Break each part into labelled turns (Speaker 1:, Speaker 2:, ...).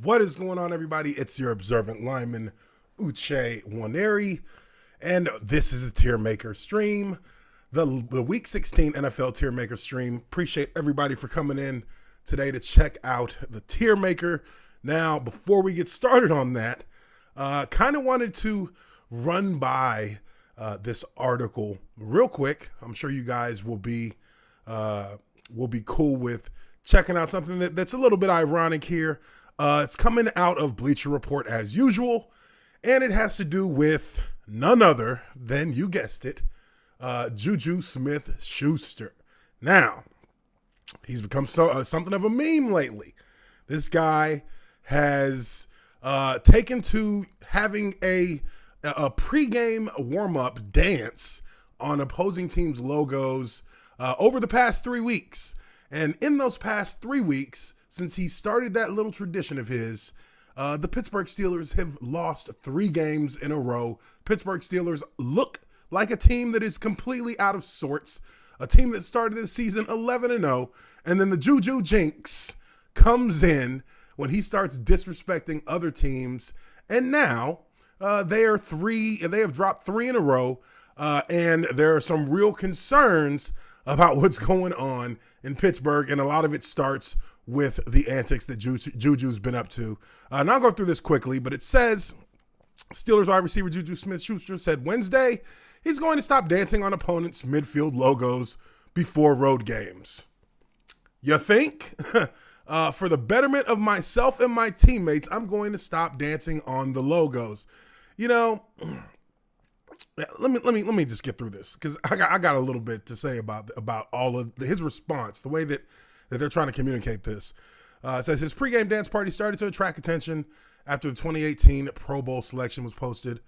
Speaker 1: What is going on, everybody? It's your observant lineman, Uche Nwaneri, and this is a Tiermaker stream, the Week 16 NFL Tiermaker stream. Appreciate everybody for coming in today to check out the Tiermaker. Now, before we get started on that, kind of wanted to run by this article real quick. I'm sure you guys will be cool with checking out something that's a little bit ironic here. It's coming out of Bleacher Report as usual, and it has to do with none other than, you guessed it, Juju Smith-Schuster. Now, he's become something of a meme lately. This guy has taken to having a pregame warm-up dance on opposing teams' logos over the past 3 weeks. And in those past 3 weeks, since he started that little tradition of his, the Pittsburgh Steelers have lost 3 games in a row. Pittsburgh Steelers look like a team that is completely out of sorts, a team that started this season 11-0, and then the Juju jinx comes in when he starts disrespecting other teams, and now they have dropped 3 in a row, and there are some real concerns about what's going on in Pittsburgh, and a lot of it starts with the antics that Juju's been up to. And I'll go through this quickly, but it says Steelers wide receiver Juju Smith-Schuster said Wednesday he's going to stop dancing on opponents' midfield logos before road games. You think? For the betterment of myself and my teammates, I'm going to stop dancing on the logos. You know, let me just get through this, because I got a little bit to say about all of his response, the way that they're trying to communicate this. It says his pregame dance party started to attract attention after the 2018 Pro Bowl selection was posted.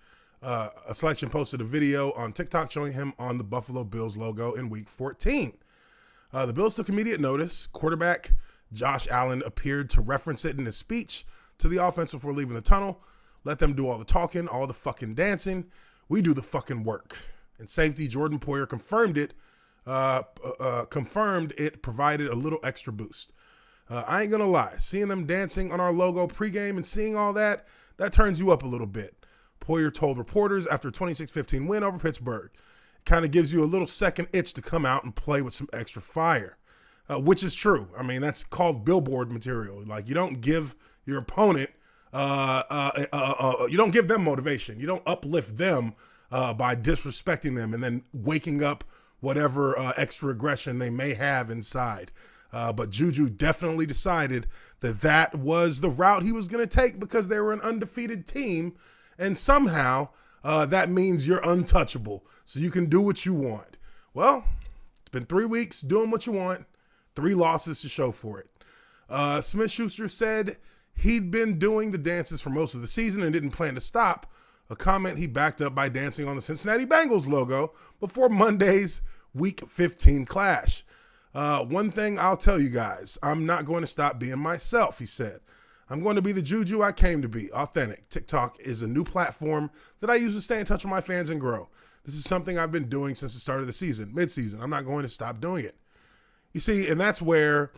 Speaker 1: A selection posted a video on TikTok showing him on the Buffalo Bills logo in Week 14. The Bills took immediate notice. Quarterback Josh Allen appeared to reference it in his speech to the offense before leaving the tunnel. Let them do all the talking, all the fucking dancing. We do the fucking work. And safety Jordan Poyer confirmed it provided a little extra boost. I ain't gonna lie, seeing them dancing on our logo pregame and seeing all that turns you up a little bit. Poyer told reporters after a 26-15 win over Pittsburgh. It kind of gives you a little second itch to come out and play with some extra fire, which is true. I mean, that's called billboard material. Like, you don't give your opponent, you don't give them motivation. You don't uplift them by disrespecting them and then waking up whatever extra aggression they may have inside. But Juju definitely decided that was the route he was going to take because they were an undefeated team, and somehow that means you're untouchable, so you can do what you want. Well, it's been 3 weeks doing what you want, 3 losses to show for it. Smith-Schuster said he'd been doing the dances for most of the season and didn't plan to stop, a comment he backed up by dancing on the Cincinnati Bengals logo before Monday's Week 15 clash. One thing I'll tell you guys, I'm not going to stop being myself, he said. I'm going to be the Juju I came to be, authentic. TikTok is a new platform that I use to stay in touch with my fans and grow. This is something I've been doing since the start of the season, mid-season. I'm not going to stop doing it. You see, and that's where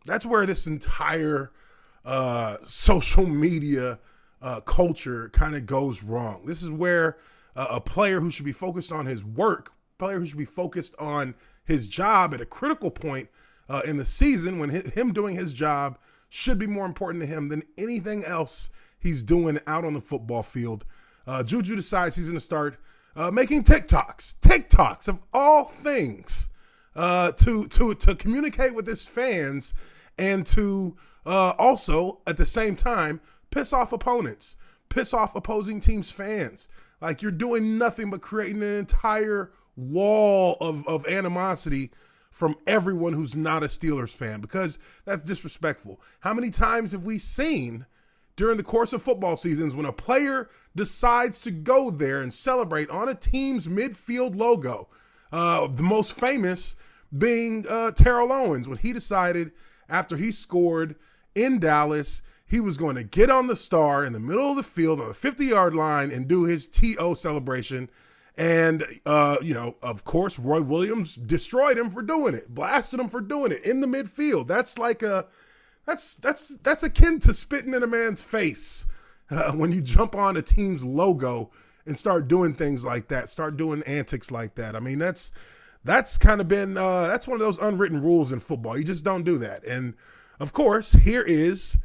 Speaker 1: this entire social media culture kind of goes wrong. This is where a player who should be focused on his work, player who should be focused on his job at a critical point in the season, when him doing his job should be more important to him than anything else he's doing out on the football field. Juju decides he's going to start making TikToks of all things, to communicate with his fans and to also at the same time piss off opponents, piss off opposing teams' fans. Like, you're doing nothing but creating an entire wall of animosity from everyone who's not a Steelers fan, because that's disrespectful. How many times have we seen during the course of football seasons when a player decides to go there and celebrate on a team's midfield logo? The most famous being Terrell Owens, when he decided after he scored in Dallas, he was going to get on the star in the middle of the field on the 50-yard line and do his TO celebration. And, of course, Roy Williams destroyed him for doing it, blasted him for doing it in the midfield. That's like That's akin to spitting in a man's face when you jump on a team's logo and start doing things like that, start doing antics like that. I mean, that's kind of been that's one of those unwritten rules in football. You just don't do that. And of course, here is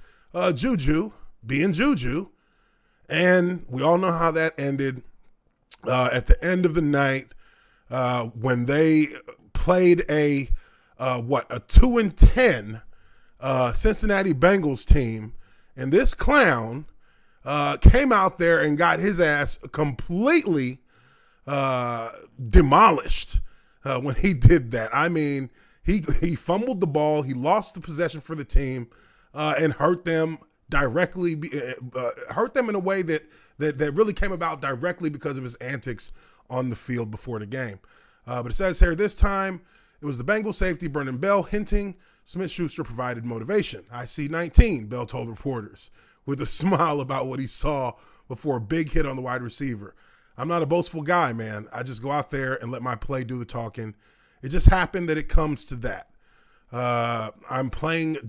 Speaker 1: Juju being Juju, and we all know how that ended. At the end of the night, when they played a 2-10 Cincinnati Bengals team, and this clown came out there and got his ass completely demolished when he did that. I mean, he fumbled the ball, he lost the possession for the team, and hurt them directly, hurt them in a way that really came about directly because of his antics on the field before the game. But it says here, this time it was the Bengal safety, Brendan Bell, hinting Smith-Schuster provided motivation. I see 19, Bell told reporters, with a smile about what he saw before a big hit on the wide receiver. I'm not a boastful guy, man. I just go out there and let my play do the talking. It just happened that it comes to that. I'm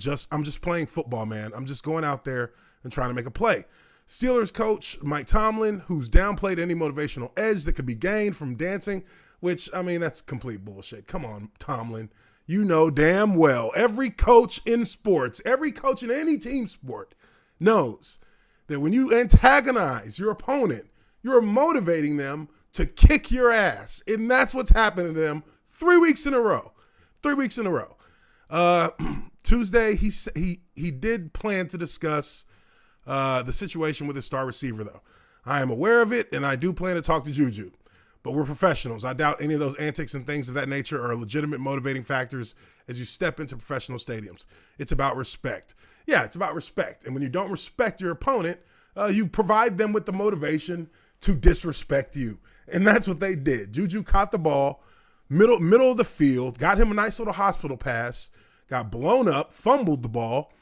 Speaker 1: just playing football, man. I'm just going out there and trying to make a play. Steelers coach Mike Tomlin, who's downplayed any motivational edge that could be gained from dancing, which, I mean, that's complete bullshit. Come on, Tomlin. You know damn well every coach in sports, every coach in any team sport knows that when you antagonize your opponent, you're motivating them to kick your ass. And that's what's happened to them 3 weeks in a row. 3 weeks in a row. Tuesday, he did plan to discuss the situation with his star receiver, though. I am aware of it, and I do plan to talk to Juju. But we're professionals. I doubt any of those antics and things of that nature are legitimate motivating factors as you step into professional stadiums. It's about respect. Yeah, it's about respect. And when you don't respect your opponent, you provide them with the motivation to disrespect you. And that's what they did. Juju caught the ball, middle of the field, got him a nice little hospital pass, got blown up, fumbled the ball.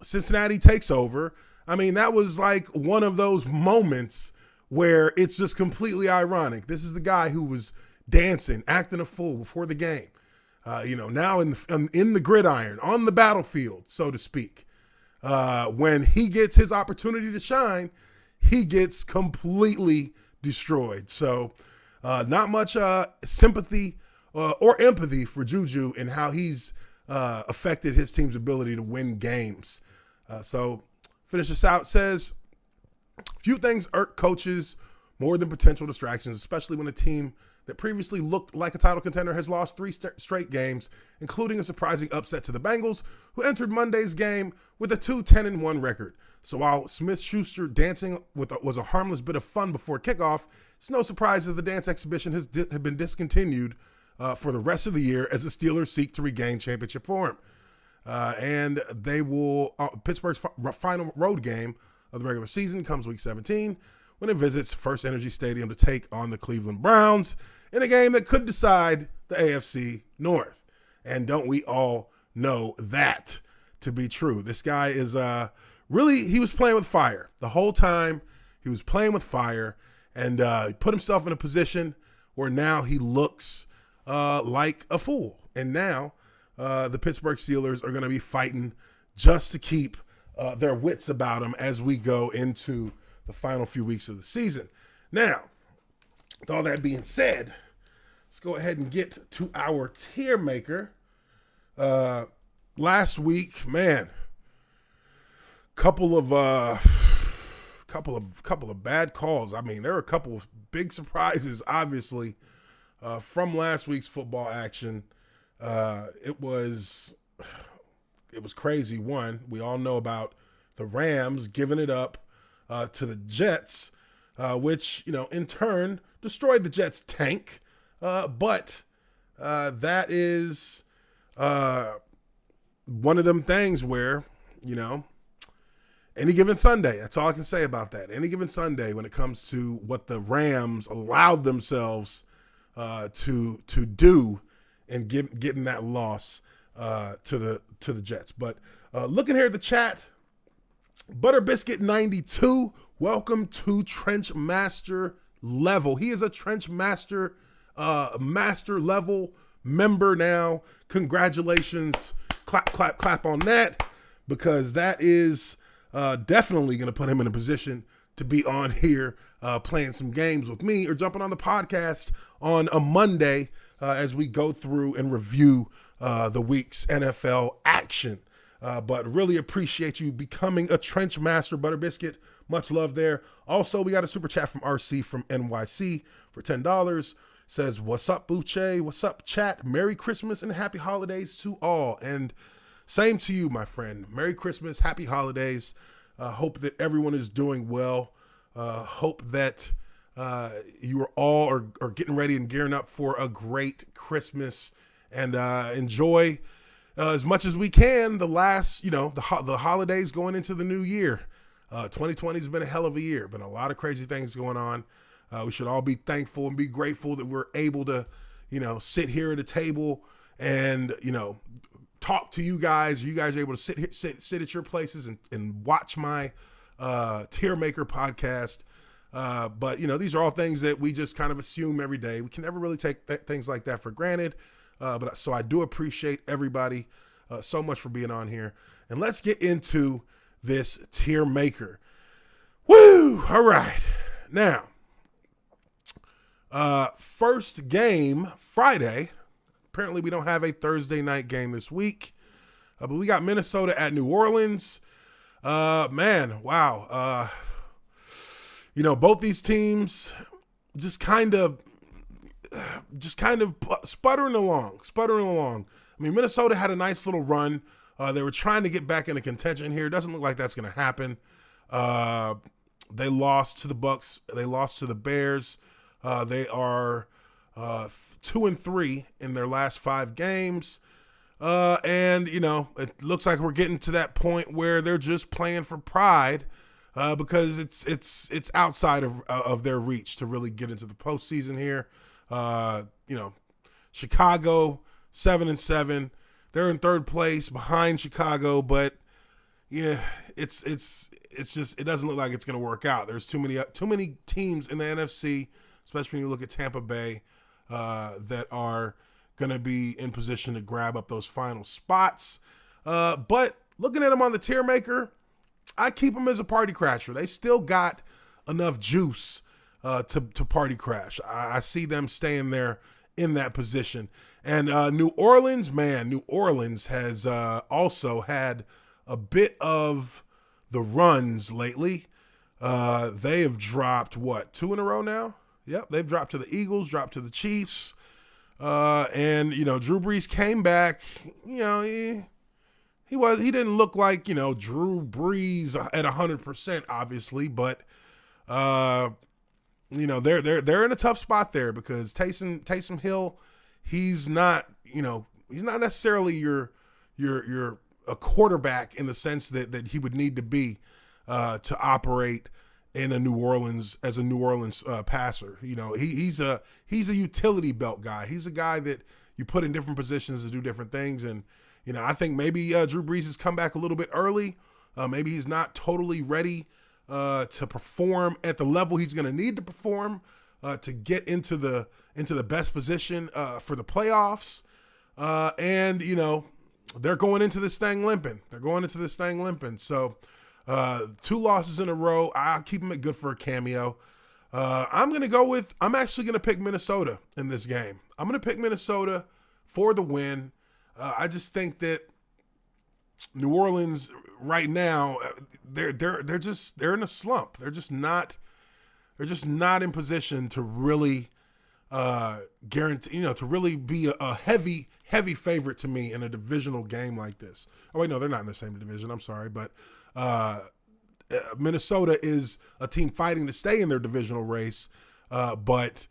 Speaker 1: Cincinnati takes over. I mean, that was like one of those moments where it's just completely ironic. This is the guy who was dancing, acting a fool before the game. Now in the gridiron, on the battlefield, so to speak. When he gets his opportunity to shine, he gets completely destroyed. So not much sympathy or empathy for Juju and how he's affected his team's ability to win games. So finish this out, says, few things irk coaches more than potential distractions, especially when a team that previously looked like a title contender has lost 3 straight games, including a surprising upset to the Bengals, who entered Monday's game with a 2-10-1 record. So while Smith-Schuster dancing was a harmless bit of fun before kickoff, it's no surprise that the dance exhibition has been discontinued for the rest of the year as the Steelers seek to regain championship form. And they will Pittsburgh's final road game of the regular season comes week 17 when it visits First Energy Stadium to take on the Cleveland Browns in a game that could decide the AFC North. And don't we all know that to be true? This guy is he was playing with fire the whole time. He was playing with fire, and he put himself in a position where now he looks like a fool. And now the Pittsburgh Steelers are going to be fighting just to keep their wits about them as we go into the final few weeks of the season. Now, with all that being said, let's go ahead and get to our tier maker. Last week, man, couple of bad calls. I mean, there were a couple of big surprises, obviously, from last week's football action. It was crazy. One, we all know about the Rams giving it up to the Jets, which, in turn destroyed the Jets' tank. But that is one of them things where, any given Sunday, that's all I can say about that. Any given Sunday when it comes to what the Rams allowed themselves to do and getting that loss to the Jets. But looking here at the chat, Butter Biscuit 92, welcome to Trench Master level. He is a Trench Master master level member now. Congratulations clap, clap, clap on that, because that is definitely going to put him in a position to be on here playing some games with me or jumping on the podcast on a Monday as we go through and review the week's NFL action. But really appreciate you becoming a trench master, Butter Biscuit. Much love there. Also, we got a super chat from RC from NYC for $10. Says, what's up, Uche? What's up, chat? Merry Christmas and happy holidays to all. And same to you, my friend. Merry Christmas, happy holidays. Hope that everyone is doing well. Hope that you are all are getting ready and gearing up for a great Christmas, and enjoy as much as we can the last, the holidays going into the new year. 2020 has been a hell of a year. Been a lot of crazy things going on. We should all be thankful and be grateful that we're able to, sit here at a table and, talk to you guys. You guys are able to sit at your places and watch my Tiermaker podcast. But, these are all things that we just kind of assume every day. We can never really take things like that for granted. So I do appreciate everybody so much for being on here. And let's get into this Tiermaker. Woo! All right. Now, first game Friday. Apparently we don't have a Thursday night game this week, but we got Minnesota at New Orleans. Man, wow. Both these teams just kind of sputtering along. I mean, Minnesota had a nice little run. They were trying to get back into contention here. It doesn't look like that's going to happen. They lost to the Bucks. They lost to the Bears. They are 2-3 in their last 5 games. And it looks like we're getting to that point where they're just playing for pride, because it's outside of their reach to really get into the postseason here. Chicago 7-7. They're in third place behind Chicago, but yeah, it's just, it doesn't look like it's going to work out. There's too many teams in the NFC, especially when you look at Tampa Bay, that are going to be in position to grab up those final spots. But looking at them on the Tiermaker, I keep them as a party crasher. They still got enough juice to party crash. I see them staying there in that position. And New Orleans has also had a bit of the runs lately. They have dropped, 2 in a row now? Yep, they've dropped to the Eagles, dropped to the Chiefs. And Drew Brees came back. He didn't look like, Drew Brees at 100%, obviously, but they're in a tough spot there, because Taysom Hill, he's not necessarily your a quarterback in the sense that he would need to be to operate in a New Orleans passer. He's a utility belt guy. He's a guy that you put in different positions to do different things. And I think maybe Drew Brees has come back a little bit early. Maybe he's not totally ready to perform at the level he's going to need to perform to get into the best position for the playoffs. And they're going into this thing limping. So 2 losses in a row. I'll keep them at good for a cameo. I'm actually going to pick Minnesota in this game. I'm going to pick Minnesota for the win. I just think that New Orleans right now, they're in a slump. They're just not in position to really guarantee, to really be a heavy favorite to me in a divisional game like this. Oh wait, no, they're not in the same division. I'm sorry, but Minnesota is a team fighting to stay in their divisional race, but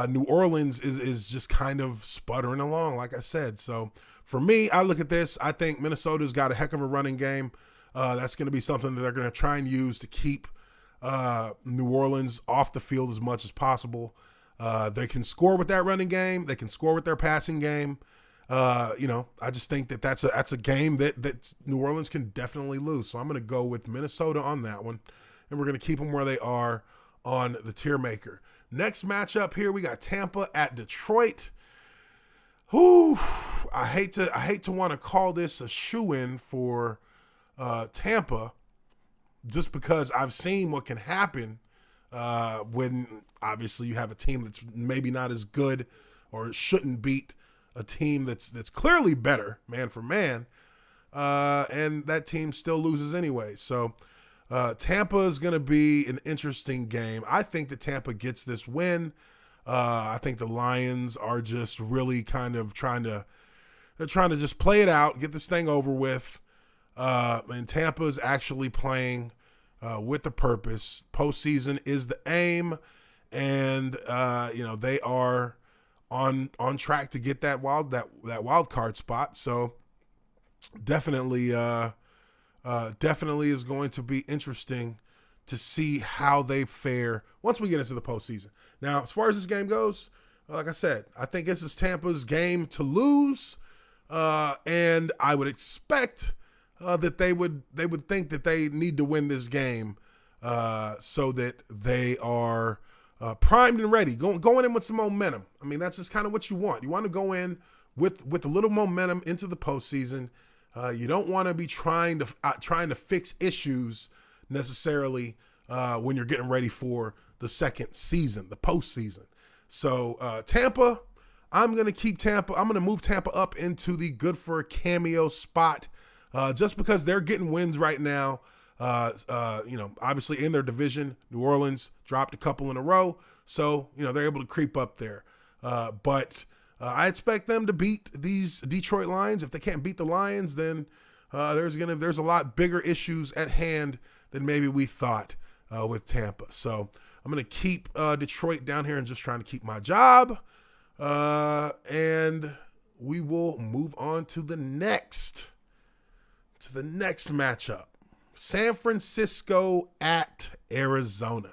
Speaker 1: New Orleans is just kind of sputtering along, like I said. So for me, I look at this, I think Minnesota's got a heck of a running game. That's going to be something that they're going to try and use to keep New Orleans off the field as much as possible. They can score with that running game. They can score with their passing game. I just think that's a game that New Orleans can definitely lose. So I'm going to go with Minnesota on that one, and we're going to keep them where they are on the Tiermaker. Next matchup here, we got Tampa at Detroit. Whew, I hate to want to call this a shoo-in for Tampa, just because I've seen what can happen when obviously you have a team that's maybe not as good or shouldn't beat a team that's clearly better man for man, and that team still loses anyway. So Tampa is going to be an interesting game. I think that Tampa gets this win. I think the Lions are just really kind of trying to just play it out, get this thing over with. And Tampa is actually playing with the purpose. Postseason is the aim, and they are on track to get that wild card spot. So definitely is going to be interesting to see how they fare once we get into the postseason. Now, as far as this game goes, like I said, I think this is Tampa's game to lose, and I would expect that they would think that they need to win this game so that they are primed and ready, going in with some momentum. I mean, that's just kind of what you want. You want to go in with a little momentum into the postseason. You don't want to be trying to fix issues necessarily when you're getting ready for the second season, the postseason. So Tampa, I'm going to keep Tampa. I'm going to move Tampa up into the good for a cameo spot just because they're getting wins right now. Obviously in their division, New Orleans dropped a couple in a row. So, they're able to creep up there. But I expect them to beat these Detroit Lions. If they can't beat the Lions, then there's a lot bigger issues at hand than maybe we thought with Tampa. So I'm going to keep Detroit down here and just trying to keep my job. And we will move on to the next matchup. San Francisco at Arizona.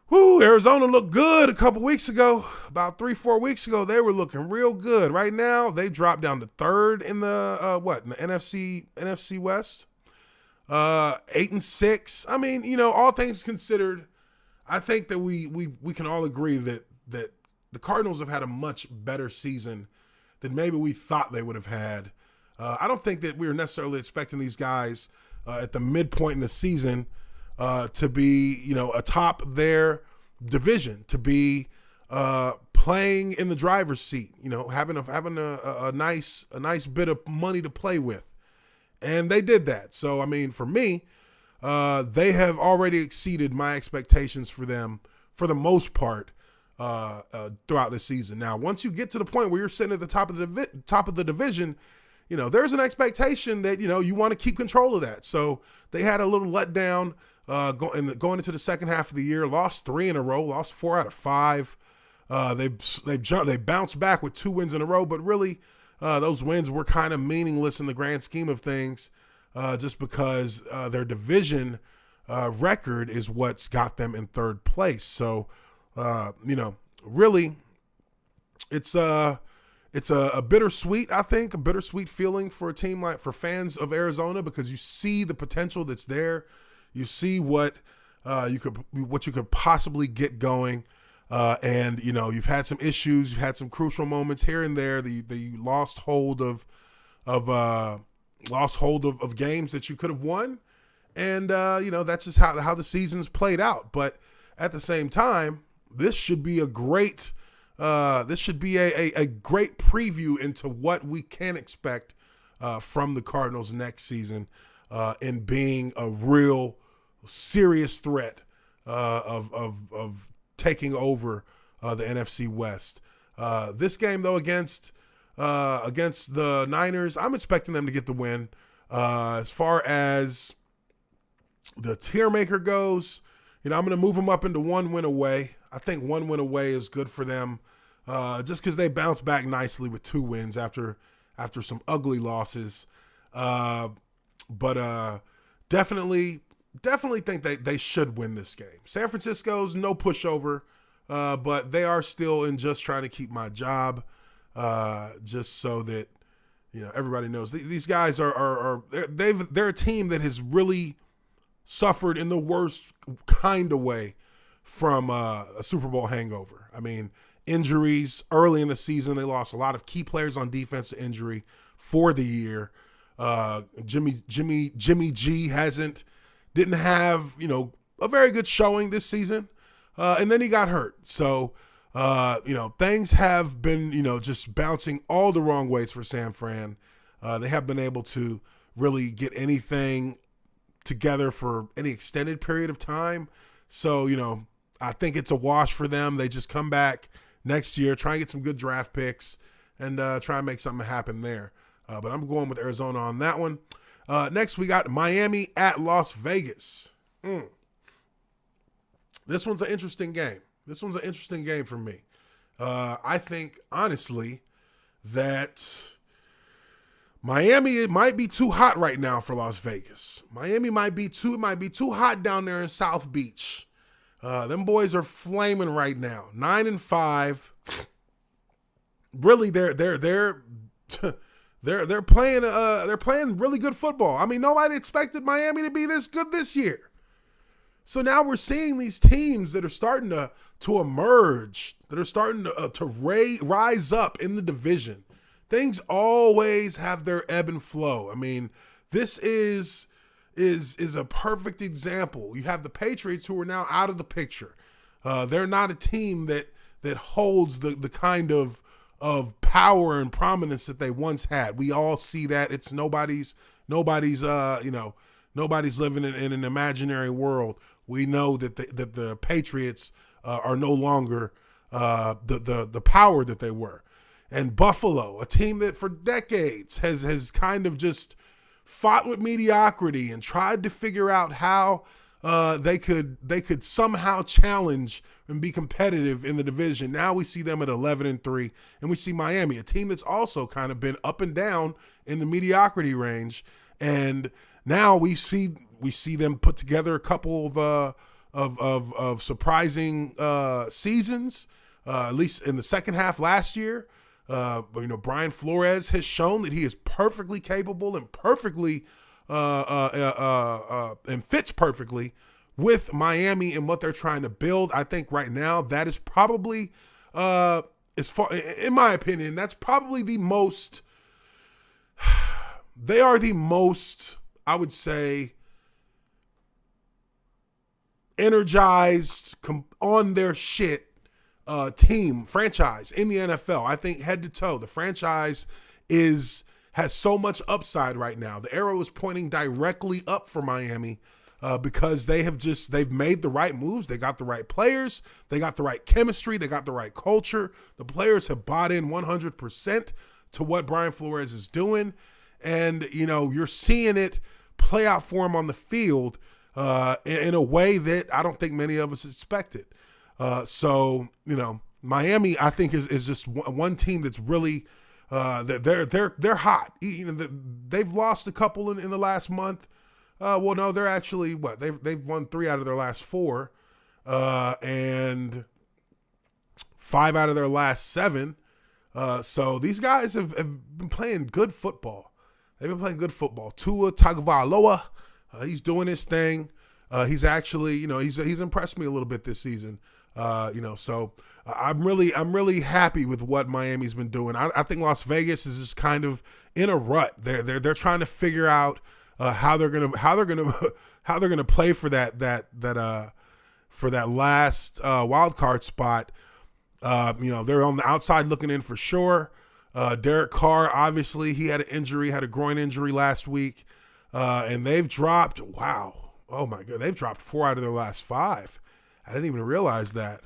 Speaker 1: Woo, Arizona looked good a couple weeks ago. About 3-4 weeks ago, they were looking real good. Right now, they dropped down to third in the in the NFC West. 8-6. I mean, all things considered, I think that we can all agree that the Cardinals have had a much better season than maybe we thought they would have had. I don't think that we were necessarily expecting these guys at the midpoint in the season to be, atop their division, to be playing in the driver's seat, having a nice bit of money to play with. And they did that. So, I mean, for me, they have already exceeded my expectations for them for the most part throughout the season. Now, once you get to the point where you're sitting at the top of the division, there's an expectation that, you want to keep control of that. So they had a little letdown going into the second half of the year, lost 3 in a row, lost 4 out of 5. They bounced back with 2 wins in a row, but really those wins were kind of meaningless in the grand scheme of things just because their division record is what's got them in third place. So, really it's a bittersweet, I think, a bittersweet feeling for a team for fans of Arizona, because you see the potential that's there. You see what you could possibly get going. And you've had some issues, you've had some crucial moments here and there. The lost hold of games that you could have won. And that's just how the season's played out. But at the same time, this should be a great preview into what we can expect from the Cardinals next season in being a real serious threat of taking over the NFC West. This game, though, against the Niners, I'm expecting them to get the win. As far as the Tiermaker goes, I'm going to move them up into 1 win away. I think 1 win away is good for them, just because they bounced back nicely with 2 wins after some ugly losses. But definitely think they should win this game. San Francisco's no pushover, but they are still in just trying to keep my job, just so that everybody knows these guys they're a team that has really suffered in the worst kind of way from a Super Bowl hangover. I mean, injuries early in the season. They lost a lot of key players on defense to injury for the year. Jimmy G didn't have, a very good showing this season. And then he got hurt. So, things have been, just bouncing all the wrong ways for San Fran. They haven't been able to really get anything together for any extended period of time. So, I think it's a wash for them. They just come back next year, try and get some good draft picks, and try and make something happen there. But I'm going with Arizona on that one. Next, we got Miami at Las Vegas. This one's an interesting game. This one's an interesting game for me. I think, honestly, that Miami, it might be too hot right now for Las Vegas. Miami might be too hot down there in South Beach. Them boys are flaming right now. 9-5. Really, they're playing really good football. I mean, nobody expected Miami to be this good this year. So now we're seeing these teams that are starting to emerge, that are starting to rise up in the division. Things always have their ebb and flow. I mean, this is a perfect example. You have the Patriots, who are now out of the picture. They're not a team that holds the kind of power and prominence that they once had. We all see that. It's nobody's living in an imaginary world. We know that the Patriots are no longer the power that they were. And Buffalo, a team that for decades has kind of just fought with mediocrity and tried to figure out how they could somehow challenge and be competitive in the division. Now we see them at 11-3, and we see Miami, a team that's also kind of been up and down in the mediocrity range. And now we see them put together a couple of surprising seasons, at least in the second half last year. Brian Flores has shown that he is perfectly capable and perfectly and fits perfectly with Miami and what they're trying to build. I think right now that is probably, in my opinion, that's probably the most. They are the most, I would say, energized, on their shit franchise in the NFL. I think head to toe, the franchise has so much upside right now. The arrow is pointing directly up for Miami because they've made the right moves. They got the right players. They got the right chemistry. They got the right culture. The players have bought in 100% to what Brian Flores is doing. And, you're seeing it play out for him on the field in a way that I don't think many of us expected. So, Miami, I think is just one team that's really, they're hot. They've lost a couple in the last month. Well, no, they're actually they've won 3 out of their last 4, and 5 out of their last 7. So these guys have been playing good football. They've been playing good football. Tua Tagovailoa, he's doing his thing. He's actually, he's impressed me a little bit this season. So I'm really happy with what Miami's been doing. I think Las Vegas is just kind of in a rut. They're trying to figure out how they're gonna play for that last wild card spot. They're on the outside looking in for sure. Derek Carr, obviously, he had a groin injury last week, and they've dropped. Wow, oh my God, they've dropped 4 out of their last 5. I didn't even realize that.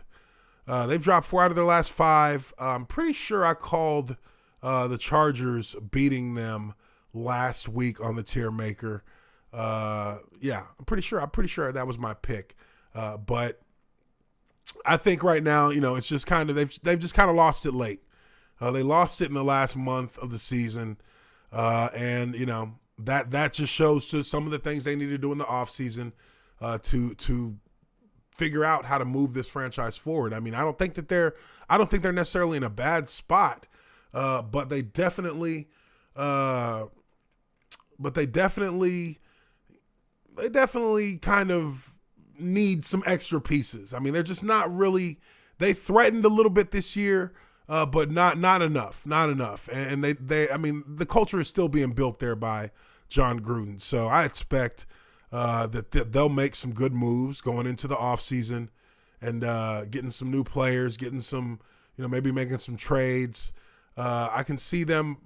Speaker 1: They've dropped 4 out of their last 5. I'm pretty sure I called the Chargers beating them last week on the Tiermaker. Yeah, I'm pretty sure that was my pick. But I think right now, it's just kind of they've just kind of lost it late. They lost it in the last month of the season, and that just shows to some of the things they need to do in the offseason to figure out how to move this franchise forward. I mean, I don't think they're necessarily in a bad spot, but they definitely kind of need some extra pieces. I mean, they're just not really they threatened a little bit this year, but not enough, And I mean, the culture is still being built there by John Gruden. So I expect that they'll make some good moves going into the offseason and getting some new players, getting some, maybe making some trades. I can see them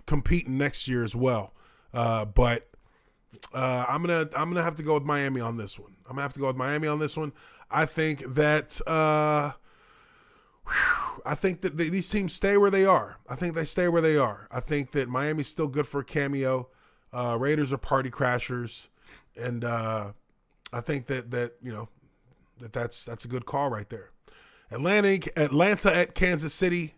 Speaker 1: competing next year as well. But I'm gonna have to go with Miami on this one. I think that these teams stay where they are. I think they stay where they are. I think that Miami's still good for a cameo. Raiders are party crashers, and I think that's a good call right there. Atlanta at Kansas City.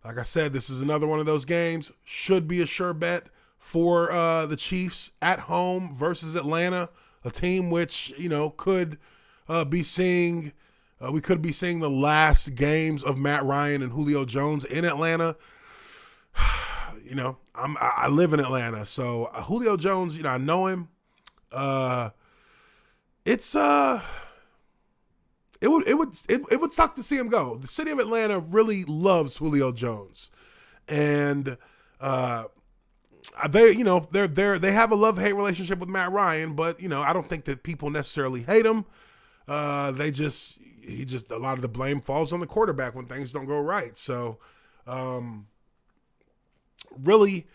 Speaker 1: Like I said, this is another one of those games. Should be a sure bet for the Chiefs at home versus Atlanta, a team which could be seeing. We could be seeing the last games of Matt Ryan and Julio Jones in Atlanta. I live in Atlanta, so Julio Jones, I know him. It would suck to see him go. The city of Atlanta really loves Julio Jones, and they have a love-hate relationship with Matt Ryan, but I don't think that people necessarily hate him. A lot of the blame falls on the quarterback when things don't go right. So, really,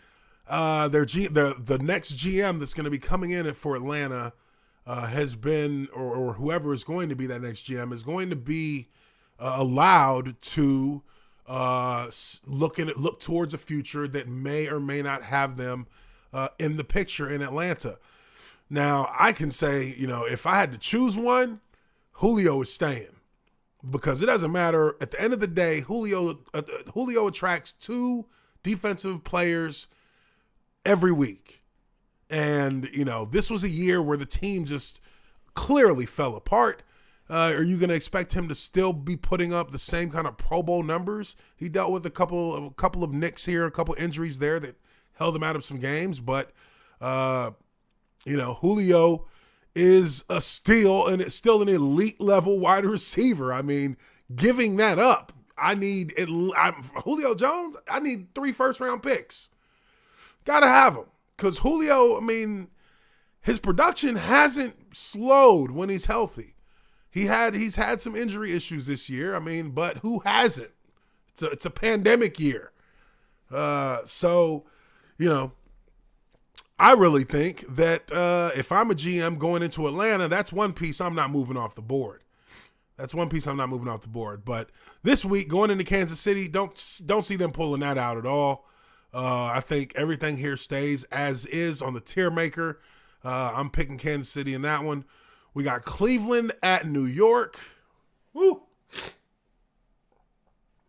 Speaker 1: the next GM that's going to be coming in for Atlanta has been, or whoever is going to be that next GM is going to be allowed to look towards a future that may or may not have them in the picture in Atlanta. Now, I can say, if I had to choose one, Julio is staying. Because it doesn't matter. At the end of the day, Julio attracts 2 defensive players every week. And, this was a year where the team just clearly fell apart. Are you going to expect him to still be putting up the same kind of Pro Bowl numbers? He dealt with a couple of nicks here, a couple injuries there that held him out of some games. But, Julio is a steal, and it's still an elite level wide receiver. I mean, giving that up, Julio Jones, I need 3 first-round picks. Gotta have him. Because Julio, his production hasn't slowed when he's healthy. He's had some injury issues this year. But who hasn't? It's a pandemic year. I really think that if I'm a GM going into Atlanta, that's one piece I'm not moving off the board. But this week, going into Kansas City, don't see them pulling that out at all. I think everything here stays as is on the Tiermaker. I'm picking Kansas City in that one. We got Cleveland at New York. Woo.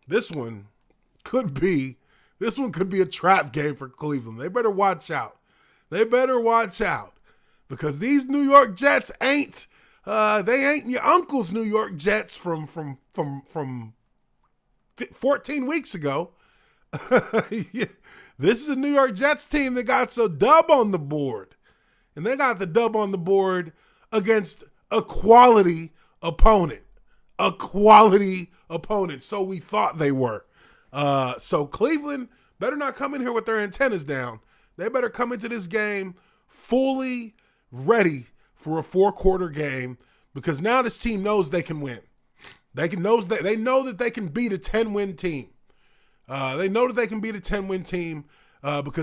Speaker 1: This one could be a trap game for Cleveland. They better watch out. Because these New York Jets ain't your uncle's New York Jets from 14 weeks ago. This is a New York Jets team that got a dub on the board. And they got the dub on the board against a quality opponent. So we thought they were. So Cleveland better not come in here with their antennas down. They better come into this game fully ready for a 4-quarter game, because now this team knows they can win. They know that they can beat a 10-win team. Because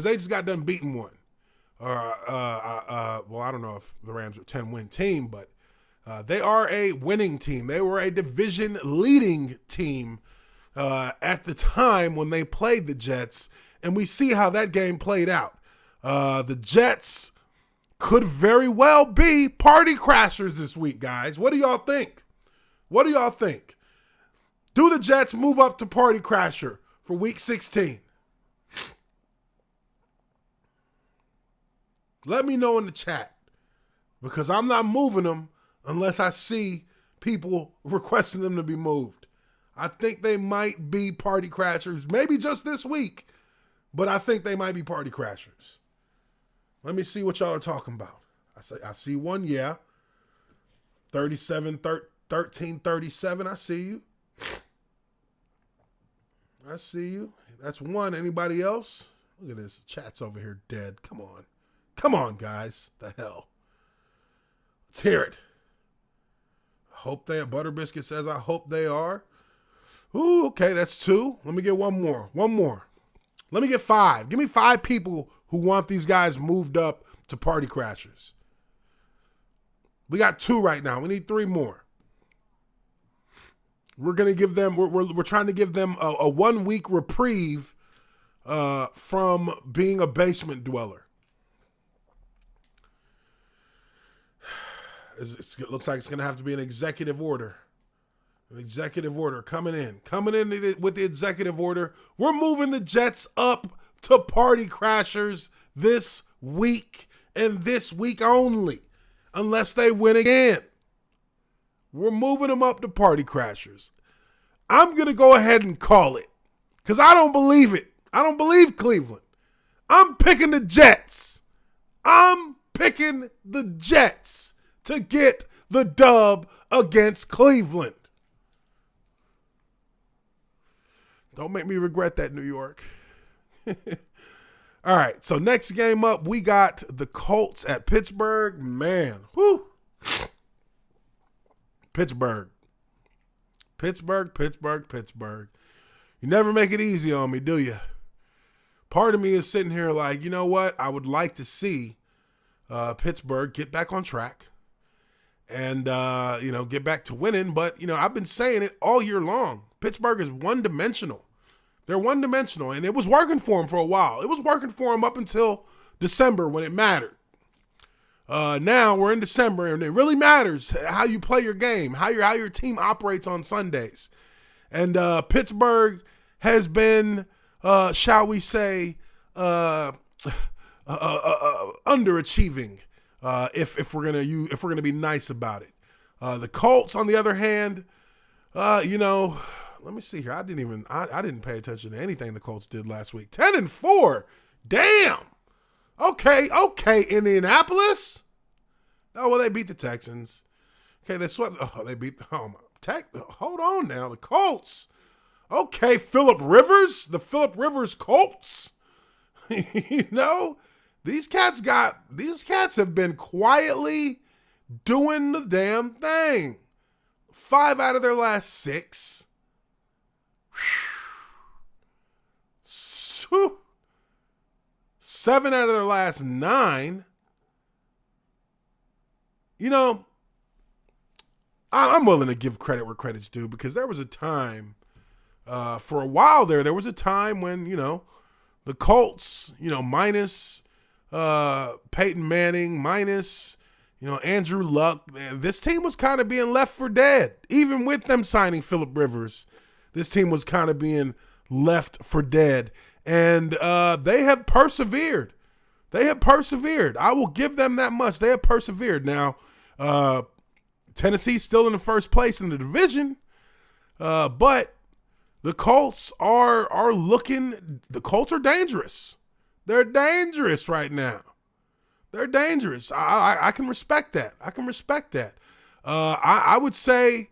Speaker 1: they just got done beating one. I don't know if the Rams are a 10-win team, but they are a winning team. They were a division-leading team at the time when they played the Jets, and we see how that game played out. The Jets could very well be party crashers this week, guys. What do y'all think? Do the Jets move up to party crasher for week 16? Let me know in the chat, because I'm not moving them unless I see people requesting them to be moved. I think they might be party crashers, maybe just this week, but I think they might be party crashers. Let me see what y'all are talking about. I see one, yeah. 37-13 1337. I see you. I see you. That's one. Anybody else? Look at this. Chat's over here dead. Come on. Come on, guys. The hell. Let's hear it. Hope they are. Butter Biscuit says, I hope they are. Ooh, okay, that's two. Let me get one more. One more. Let me get five. Give me 5 people who want these guys moved up to party crashers. We got 2 right now. We need 3 more. We're gonna give them. We're trying to give them a 1-week reprieve from being a basement dweller. It looks like it's gonna have to be an executive order. An executive order coming in with the executive order. We're moving the Jets up to party crashers this week and this week only, unless they win again. We're moving them up to party crashers. I'm going to go ahead and call it because I don't believe it. I don't believe Cleveland. I'm picking the Jets. I'm picking the Jets to get the dub against Cleveland. Don't make me regret that, New York. All right, so next game up, we got the Colts at Pittsburgh. Man, whoo. Pittsburgh. You never make it easy on me, do you? Part of me is sitting here like, you know what? I would like to see Pittsburgh get back on track and, get back to winning. But, I've been saying it all year long. Pittsburgh is one-dimensional. They're one-dimensional, and it was working for them for a while. It was working for them up until December when it mattered. Now we're in December, and it really matters how you play your game, how your team operates on Sundays. And Pittsburgh has been, shall we say, underachieving. If we're gonna be nice about it. The Colts, on the other hand, let me see here. I didn't pay attention to anything the Colts did last week. 10-4. Damn. Okay, Indianapolis. Oh, well, they beat the Texans. Okay, they swept. Oh, they beat. Hold on now. The Colts. Okay, Phillip Rivers. The Phillip Rivers Colts. These cats have been quietly doing the damn thing. 5 out of their last 6. 7 out of their last 9. I'm willing to give credit where credit's due because there was a time, for a while there was a time when, the Colts, minus Peyton Manning, minus, Andrew Luck, this team was kind of being left for dead. Even with them signing Phillip Rivers, this team was kind of being left for dead. And they have persevered. I will give them that much. They have persevered. Now, Tennessee's still in the first place in the division, but the Colts are dangerous. They're dangerous right now. They're dangerous. I can respect that. I would say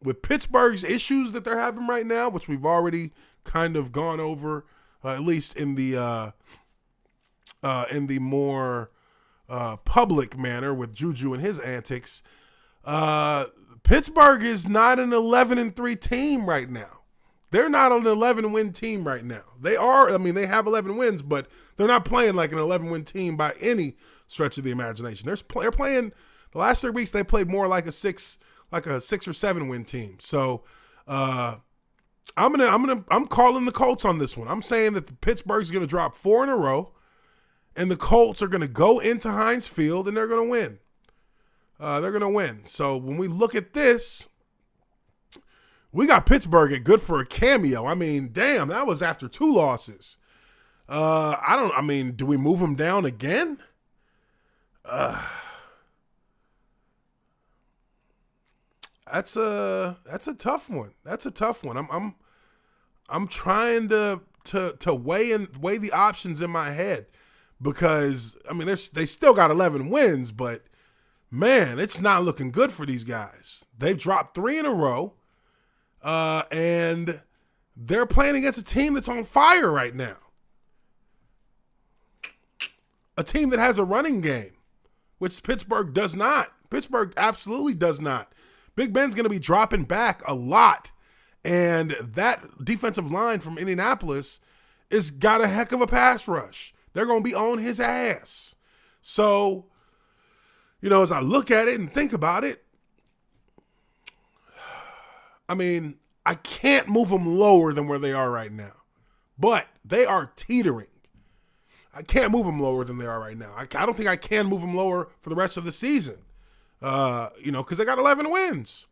Speaker 1: with Pittsburgh's issues that they're having right now, which we've already kind of gone over, at least in the more public manner with Juju and his antics, Pittsburgh is not an 11-3 team right now. They're not an 11-win team right now. They are. They have 11 wins, but they're not playing like an 11-win team by any stretch of the imagination. They're playing the last 3 weeks. They played more like a 6 or 7 win team. So I'm calling the Colts on this one. I'm saying that the Pittsburgh's going to drop 4 in a row, and the Colts are going to go into Heinz Field and they're going to win. So when we look at this, we got Pittsburgh at good for a cameo. Damn, that was after 2 losses. Do we move them down again? That's a tough one. I'm trying to weigh the options in my head because they still got 11 wins, but man, it's not looking good for these guys. They've dropped 3 in a row, and they're playing against a team that's on fire right now. A team that has a running game, which Pittsburgh does not. Pittsburgh absolutely does not. Big Ben's going to be dropping back a lot, and that defensive line from Indianapolis has got a heck of a pass rush. They're going to be on his ass. So, as I look at it and think about it, I mean, I can't move them lower than where they are right now, but they are teetering. I can't move them lower than they are right now. I don't think I can move them lower for the rest of the season, because they got 11 wins.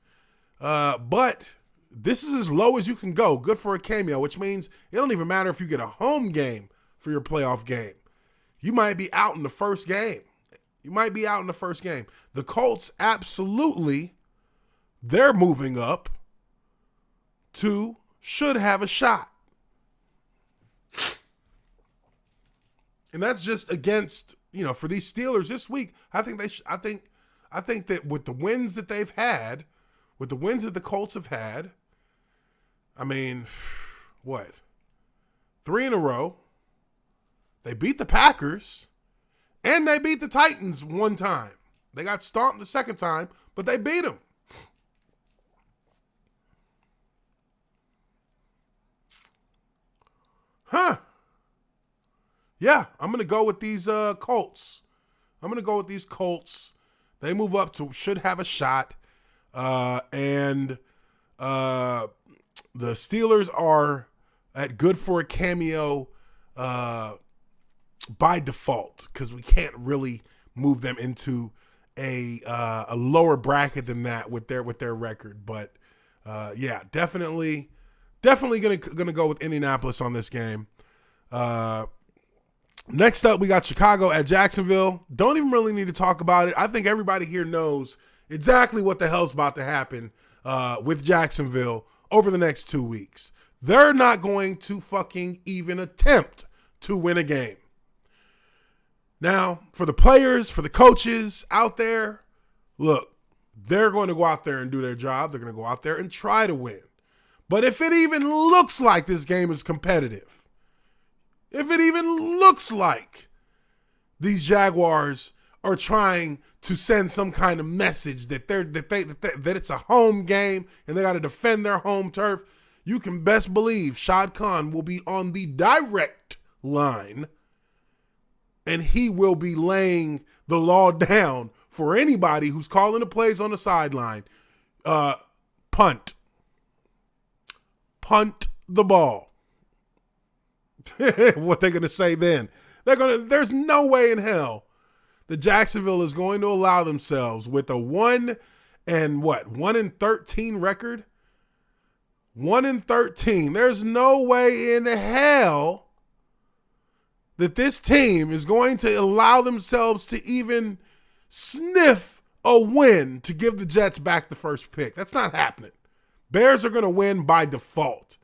Speaker 1: But this is as low as you can go. Good for a cameo, which means it don't even matter if you get a home game for your playoff game. You might be out in the first game. The Colts, absolutely, they're moving up to should have a shot. And that's just against, for these Steelers this week. I think that with the wins that they've had, with the wins that the Colts have had, I mean, what? 3 in a row. They beat the Packers, and they beat the Titans one time. They got stomped the second time, but they beat them. Huh. Yeah, I'm going to go with these Colts. They move up to should have a shot. And the Steelers are at good for a cameo by default, because we can't really move them into a lower bracket than that with their record. But yeah, definitely gonna go with Indianapolis on this game. Next up, we got Chicago at Jacksonville. Don't even really need to talk about it. I think everybody here knows exactly what the hell's about to happen with Jacksonville over the next 2 weeks. They're not going to fucking even attempt to win a game. Now, for the players, for the coaches out there, look, they're going to go out there and do their job. They're going to go out there and try to win. But if it even looks like this game is competitive, if it even looks like these Jaguars are trying to send some kind of message that that it's a home game and they got to defend their home turf, you can best believe Shad Khan will be on the direct line, and he will be laying the law down for anybody who's calling the plays on the sideline. Punt the ball. What they're going to say then? There's no way in hell that Jacksonville is going to allow themselves with a 1-13 record. 1-13. There's no way in hell that this team is going to allow themselves to even sniff a win to give the Jets back the first pick. That's not happening. Bears are going to win by default,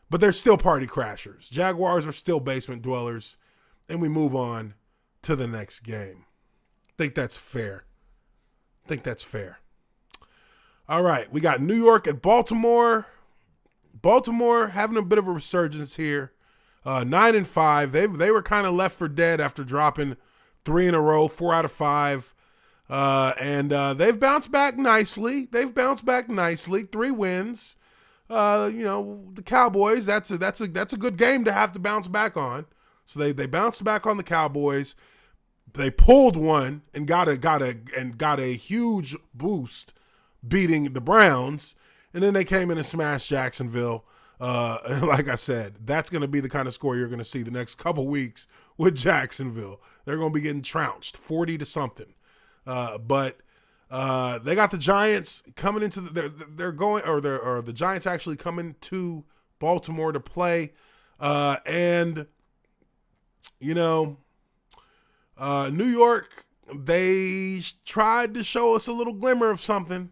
Speaker 1: but they're still party crashers. Jaguars are still basement dwellers, and we move on to the next game. I think that's fair. All right, we got New York at Baltimore. Baltimore having a bit of a resurgence here. 9-5. They were kind of left for dead after dropping 3 in a row, 4 out of 5. And they've bounced back nicely. 3 wins. The Cowboys, that's a good game to have to bounce back on. So they bounced back on the Cowboys. They pulled one and got a huge boost beating the Browns. And then they came in and smashed Jacksonville. Like I said, that's going to be the kind of score you're going to see the next couple weeks with Jacksonville. They're going to be getting trounced 40 to something. But they got the Giants coming into the Giants actually coming to Baltimore to play. And New York, they tried to show us a little glimmer of something.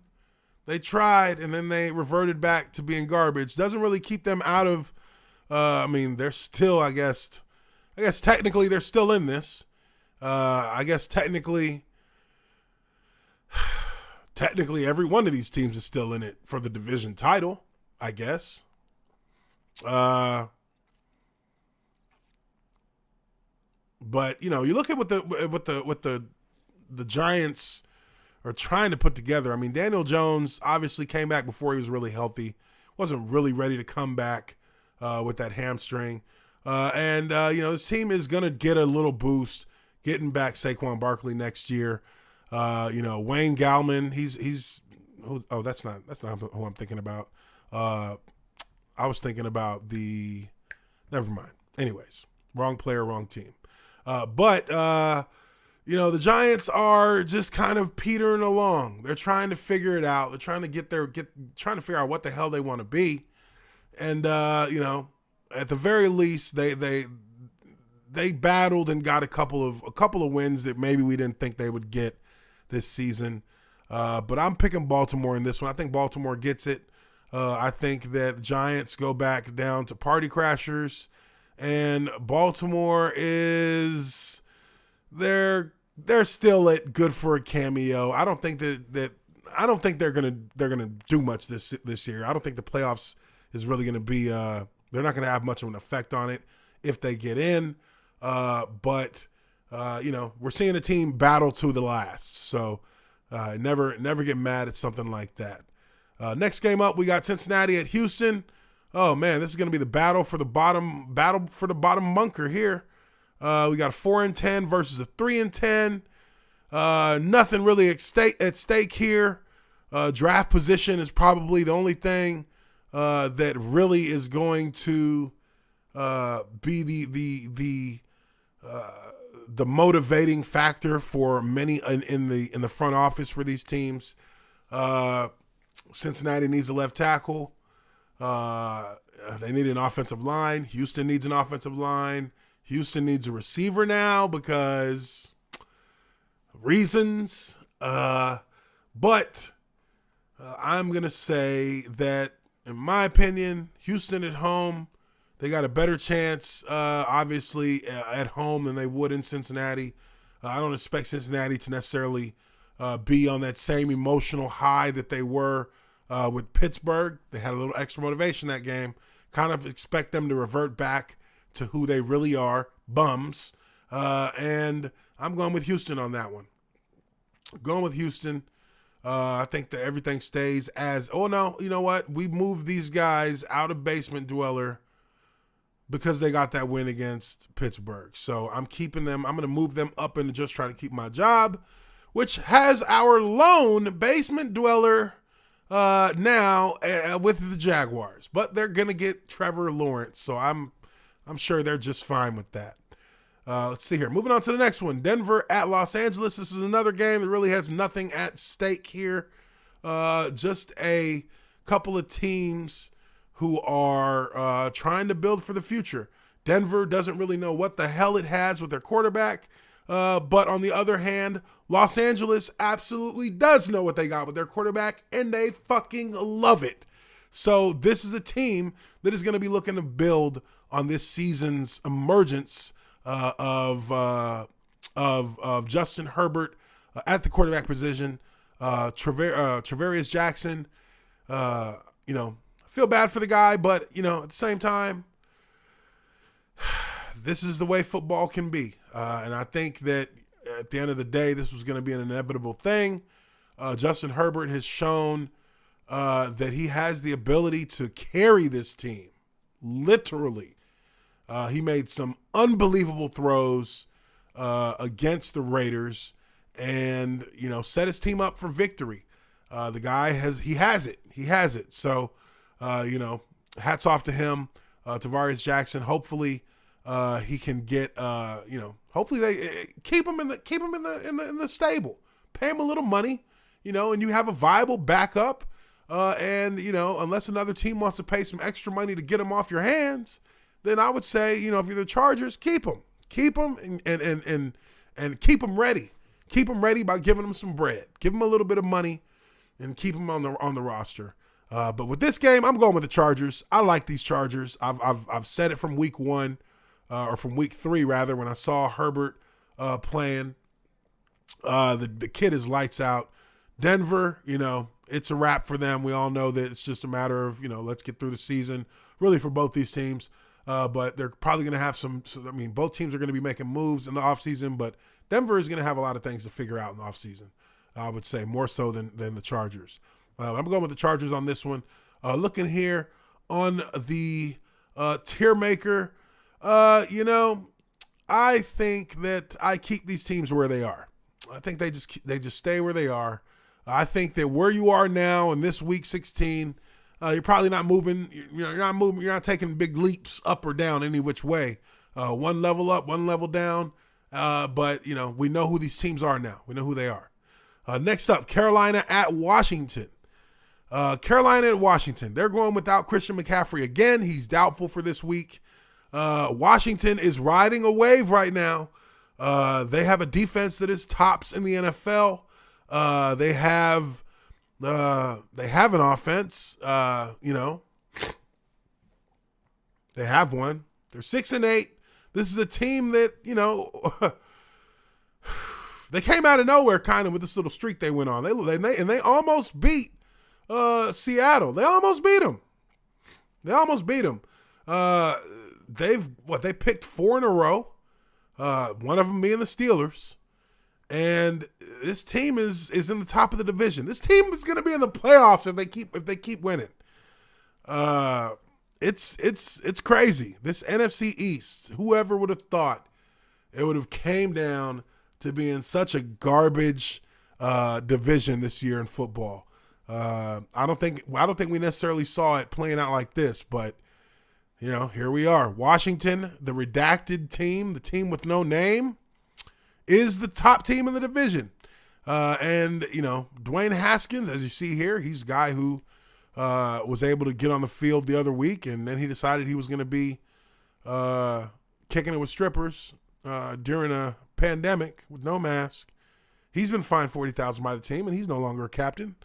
Speaker 1: They tried, and then they reverted back to being garbage. Doesn't really keep them out of, they're still, I guess technically they're still in this. I guess technically technically every one of these teams is still in it for the division title, I guess. But you look at what the Giants are trying to put together. I mean, Daniel Jones obviously came back before he was really healthy. Wasn't really ready to come back with that hamstring. His team is going to get a little boost getting back Saquon Barkley next year. Wayne Gallman, that's not who I'm thinking about. I was thinking about never mind. Anyways, wrong player, wrong team. The Giants are just kind of petering along. They're trying to figure it out. They're trying to trying to figure out what the hell they want to be. And, at the very least, they battled and got a couple of wins that maybe we didn't think they would get this season. But I'm picking Baltimore in this one. I think Baltimore gets it. I think that the Giants go back down to party crashers, and Baltimore they're still good for a cameo. I don't think they're gonna do much this year. I don't think the playoffs is really gonna be they're not gonna have much of an effect on it if they get in. But we're seeing a team battle to the last. So never get mad at something like that. Next game up, we got Cincinnati at Houston. Oh man, this is going to be the battle for the bottom bunker here. We got a 4-10 versus a 3-10. Nothing really at stake here. Draft position is probably the only thing that really is going to be the motivating factor for many in the front office for these teams. Cincinnati needs a left tackle. They need an offensive line. Houston needs an offensive line. Houston needs a receiver now because reasons. But I'm going to say that, in my opinion, Houston at home, they got a better chance, obviously, at home than they would in Cincinnati. I don't expect Cincinnati to necessarily be on that same emotional high that they were with Pittsburgh. They had a little extra motivation that game. Kind of expect them to revert back to who they really are, bums. And I'm going with Houston on that one. Going with Houston. I think that everything stays as, oh no, you know what? We moved these guys out of basement dweller because they got that win against Pittsburgh. So I'm keeping them. I'm going to move them up and just try to keep my job, which has our lone basement dweller now with the Jaguars. But they're going to get Trevor Lawrence, so I'm sure they're just fine with that. Let's see here. Moving on to the next one. Denver at Los Angeles. This is another game that really has nothing at stake here. Just a couple of teams who are trying to build for the future. Denver doesn't really know what the hell it has with their quarterback. But on the other hand, Los Angeles absolutely does know what they got with their quarterback, and they fucking love it. So this is a team that is going to be looking to build on this season's emergence of Justin Herbert at the quarterback position. Travarius Jackson, feel bad for the guy, but, at the same time, this is the way football can be. And I think that at the end of the day, this was going to be an inevitable thing. Justin Herbert has shown that he has the ability to carry this team, literally. He made some unbelievable throws against the Raiders and, set his team up for victory. The guy has it. So, hats off to him, Travarius Jackson. Hopefully, he can get, hopefully they keep him in the stable, pay him a little money, and you have a viable backup. And unless another team wants to pay some extra money to get him off your hands, then I would say, if you're the Chargers, keep him and keep him ready. Keep him ready by giving him some bread, give him a little bit of money, and keep him on the roster. But with this game, I'm going with the Chargers. I like these Chargers. I've said it from week 1, or from week 3 rather, when I saw Herbert playing. The kid is lights out. Denver, it's a wrap for them. We all know that it's just a matter of, let's get through the season, really, for both these teams. But they're probably going to have both teams are going to be making moves in the offseason, but Denver is going to have a lot of things to figure out in the offseason, I would say, more so than the Chargers. I'm going with the Chargers on this one. Looking here on the Tiermaker, I think that I keep these teams where they are. I think they just stay where they are. I think that where you are now in this week 16, you're probably not moving. You're not taking big leaps up or down any which way. One level up, one level down. But we know who these teams are now. We know who they are. Next up, Carolina at Washington. Carolina at Washington. They're going without Christian McCaffrey again. He's doubtful for this week. Washington is riding a wave right now. They have a defense that is tops in the NFL. They have an offense. They have one. They're 6-8. This is a team that they came out of nowhere kind of with this little streak they went on. They almost beat Seattle. They almost beat them. They picked 4 in a row. One of them being the Steelers. And this team is in the top of the division. This team is going to be in the playoffs if they keep winning. It's crazy. This NFC East, whoever would have thought it would have came down to being such a garbage division this year in football. I don't think we necessarily saw it playing out like this, but here we are. Washington, the redacted team, the team with no name, is the top team in the division. And Dwayne Haskins, as you see here, he's a guy who was able to get on the field the other week, and then he decided he was going to be kicking it with strippers during a pandemic with no mask. He's been fined $40,000 by the team, and he's no longer a captain.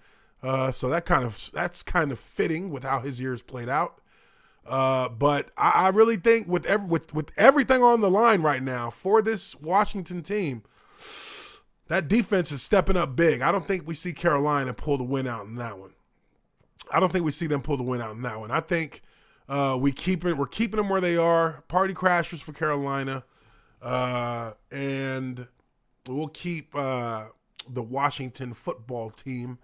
Speaker 1: So that's kind of fitting with how his years played out. But I really think with everything on the line right now for this Washington team, that defense is stepping up big. I don't think we see Carolina pull the win out in that one. I think we're keeping them where they are. Party crashers for Carolina. And we'll keep the Washington football team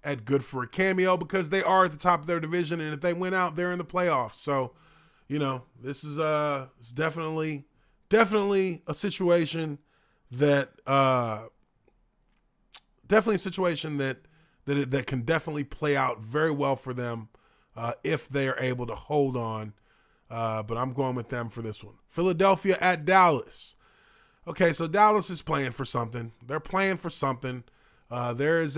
Speaker 1: at good for a cameo because they are at the top of their division, and if they win out, they're in the playoffs. So, this is it's definitely a situation that that can definitely play out very well for them if they are able to hold on. But I'm going with them for this one. Philadelphia at Dallas. Okay, so Dallas is playing for something. They're playing for something. There is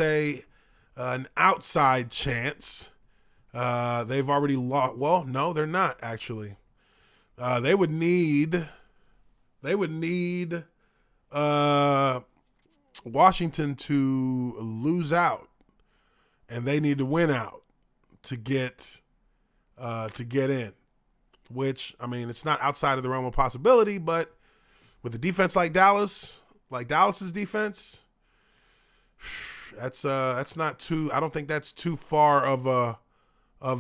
Speaker 1: an outside chance. They've already lost. Well, no, they're not actually. They would need Washington to lose out, and they need to win out to get in. Which, it's not outside of the realm of possibility, but with a defense like Dallas's defense, that's not too. I don't think that's too far of a. I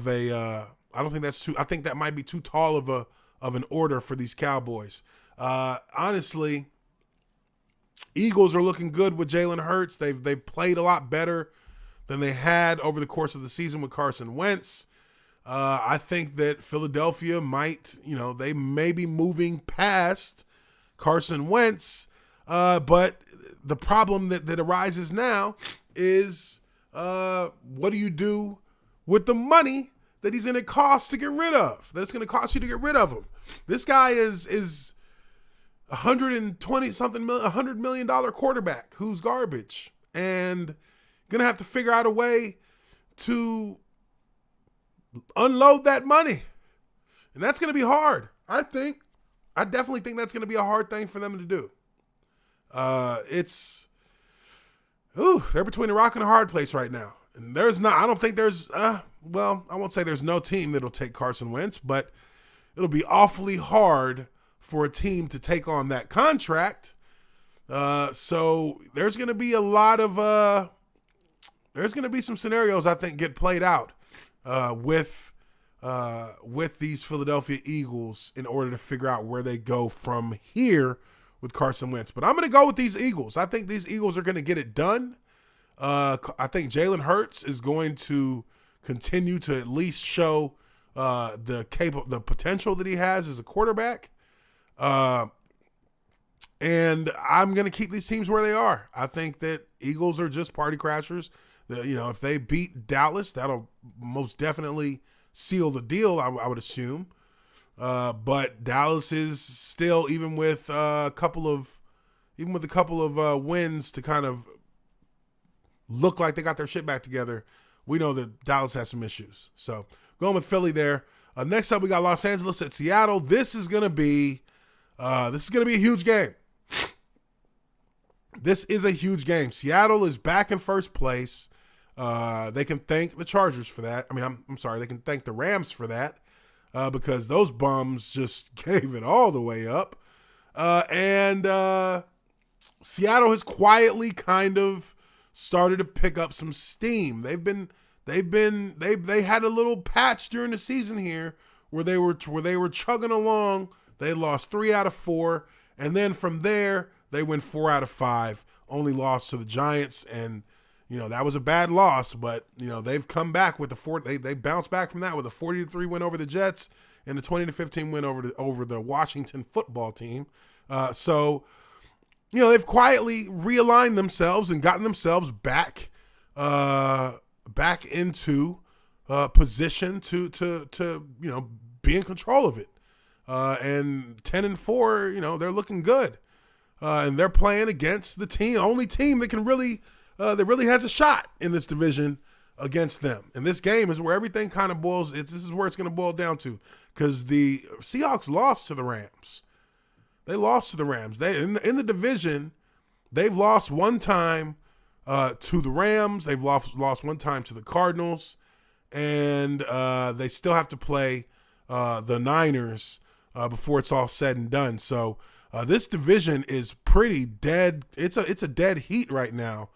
Speaker 1: don't think that's too. I think that might be too tall of an order for these Cowboys. Honestly, Eagles are looking good with Jalen Hurts. They've played a lot better than they had over the course of the season with Carson Wentz. I think that Philadelphia might, they may be moving past Carson Wentz, but the problem that arises now is what do you do with the money that he's going to cost to get rid of, that it's going to cost you to get rid of him? This guy is $100 million quarterback who's garbage, and going to have to figure out a way to unload that money. And that's going to be hard. I definitely think that's going to be a hard thing for them to do. They're between a rock and a hard place right now. And I won't say there's no team that'll take Carson Wentz, but it'll be awfully hard for a team to take on that contract. So there's going to be a lot of there's going to be some scenarios I think get played out with these Philadelphia Eagles in order to figure out where they go from here with Carson Wentz. But I'm going to go with these Eagles. I think these Eagles are going to get it done. I think Jalen Hurts is going to continue to at least show the potential that he has as a quarterback. And I'm going to keep these teams where they are. I think that Eagles are just party crashers. If they beat Dallas, that'll most definitely seal the deal, I would assume. But Dallas is still, even with a couple of wins to kind of look like they got their shit back together, we know that Dallas has some issues. So going with Philly there. Next up, we got Los Angeles at Seattle. This is gonna be a huge game. This is a huge game. Seattle is back in first place. They can thank the Chargers for that. I mean, I'm sorry. They can thank the Rams for that because those bums just gave it all the way up. And Seattle has quietly kind of started to pick up some steam. They had a little patch during the season here where they were chugging along. They lost 3 out of 4, and then from there they went 4 out of 5. Only lost to the Giants, and that was a bad loss. But they've come back with they bounced back from that with a 40-3 win over the Jets and a 20-15 win over the Washington football team. So they've quietly realigned themselves and gotten themselves back into position to be in control of it. And 10-4, they're looking good. And they're playing against the only team that can really has a shot in this division against them. And this game is where everything kind of boils. This is where it's going to boil down to, because the Seahawks lost to the Rams. They lost to the Rams. They in the division, they've lost one time to the Rams. They've lost one time to the Cardinals, and they still have to play the Niners before it's all said and done. So this division is pretty dead. It's a dead heat right now